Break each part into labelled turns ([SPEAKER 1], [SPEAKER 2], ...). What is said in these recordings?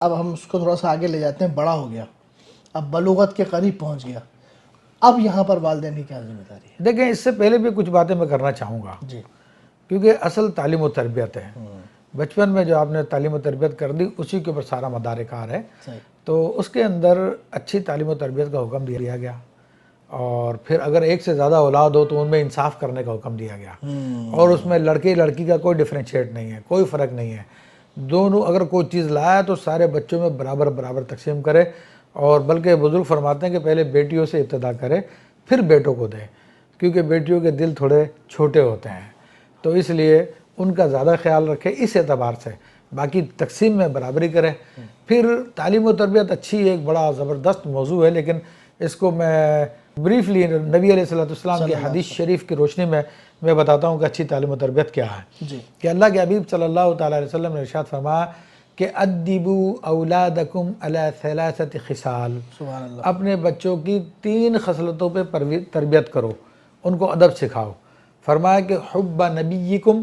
[SPEAKER 1] اب ہم اس کو تھوڑا سا آگے لے جاتے ہیں، بڑا ہو گیا، اب بلوغت کے قریب پہنچ گیا، اب یہاں پر والدین کی کیا ذمہ داری ہے؟
[SPEAKER 2] دیکھیں، اس سے پہلے بھی کچھ باتیں میں کرنا چاہوں گا،
[SPEAKER 1] جی،
[SPEAKER 2] کیونکہ اصل تعلیم و تربیت ہے۔ بچپن میں جو آپ نے تعلیم و تربیت کر دی، اسی کے اوپر سارا مدار کار ہے،
[SPEAKER 1] صحیح،
[SPEAKER 2] تو اس کے اندر اچھی تعلیم و تربیت کا حکم دیا گیا، اور پھر اگر ایک سے زیادہ اولاد ہو تو ان میں انصاف کرنے کا حکم دیا گیا، اور اس میں لڑکے لڑکی کا کوئی ڈفرینشیٹ نہیں ہے، کوئی فرق نہیں ہے، دونوں اگر کوئی چیز لایا تو سارے بچوں میں برابر برابر تقسیم کرے، اور بلکہ بزرگ فرماتے ہیں کہ پہلے بیٹیوں سے ابتدا کرے پھر بیٹوں کو دے، کیونکہ بیٹیوں کے دل تھوڑے چھوٹے ہوتے ہیں، تو اس لیے ان کا زیادہ خیال رکھے اس اعتبار سے، باقی تقسیم میں برابری کرے۔ پھر تعلیم و تربیت اچھی ایک بڑا زبردست موضوع ہے، لیکن اس کو میں بریفلی نبی علیہ السلام کی حدیث شریف کی روشنی میں بتاتا ہوں کہ اچھی تعلیم و تربیت کیا ہے۔
[SPEAKER 1] جی،
[SPEAKER 2] کہ اللہ کے حبیب صلی اللہ تعالیٰ علیہ وسلم نے ارشاد فرمایا کہ ادبوا اولادکم علی ثلاثۃ خصال،
[SPEAKER 1] سبحان اللہ،
[SPEAKER 2] اپنے بچوں کی 3 خصلتوں پہ تربیت کرو، ان کو ادب سکھاؤ۔ فرمایا کہ حب نبیکم،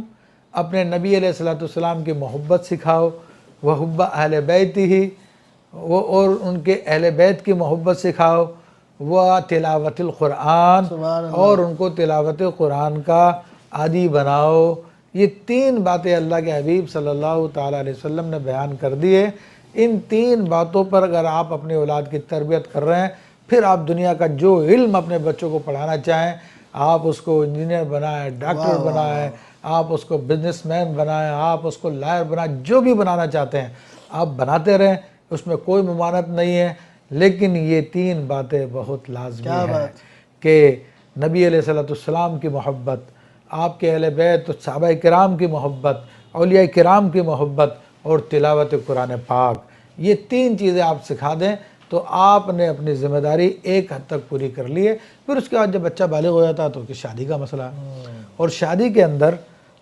[SPEAKER 2] اپنے نبی علیہ السلام کی محبت سکھاؤ، وحب اہل بیتہ، وہ اور ان کے اہل بیت کی محبت سکھاؤ، وہ تلاوت القرآن،
[SPEAKER 1] سبحان اللہ،
[SPEAKER 2] اور ان کو تلاوت قرآن کا عادی بناؤ۔ یہ 3 باتیں اللہ کے حبیب صلی اللہ تعالیٰ علیہ وسلم نے بیان کر دیے۔ ان 3 باتوں پر اگر آپ اپنی اولاد کی تربیت کر رہے ہیں، پھر آپ دنیا کا جو علم اپنے بچوں کو پڑھانا چاہیں، آپ اس کو انجینئر بنائیں، ڈاکٹر بنائیں، آپ اس کو بزنس مین بنائیں، آپ اس کو لائر بنائیں، جو بھی بنانا چاہتے ہیں آپ بناتے رہیں، اس میں کوئی ممانعت نہیں ہے، لیکن یہ 3 باتیں بہت لازمی ہیں کہ نبی علیہ السلام کی محبت، آپ کے اہل بیت صحابہ کرام کی محبت، اولیاء کرام کی محبت، اور تلاوت قرآن پاک، یہ 3 چیزیں آپ سکھا دیں تو آپ نے اپنی ذمہ داری ایک حد تک پوری کر لی ہے۔ پھر اس کے بعد جب بچہ بالغ ہو جاتا ہے تو اس کی شادی کا مسئلہ ہے، اور شادی کے اندر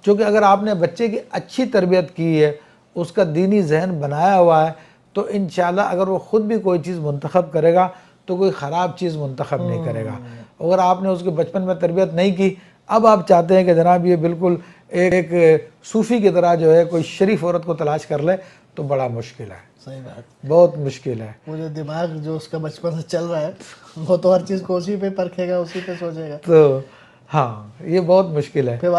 [SPEAKER 2] چونکہ اگر آپ نے بچے کی اچھی تربیت کی ہے، اس کا دینی ذہن بنایا ہوا ہے، تو انشاءاللہ اگر وہ خود بھی کوئی چیز منتخب کرے گا تو کوئی خراب چیز منتخب نہیں کرے گا۔ اگر آپ نے اس کے بچپن میں تربیت نہیں کی، اب آپ چاہتے ہیں کہ جناب یہ بالکل ایک صوفی کی طرح جو ہے کوئی شریف عورت کو تلاش کر لے، تو بڑا مشکل ہے،
[SPEAKER 1] صحیح بات،
[SPEAKER 2] بہت مشکل ہے۔
[SPEAKER 1] وہ جو دماغ جو اس کا بچپن سے چل رہا ہے وہ تو ہر چیز کو اسی پہ پرکھے گا، اسی پہ سوچے گا،
[SPEAKER 2] تو ہاں، یہ بہت مشکل ہے۔
[SPEAKER 1] پھر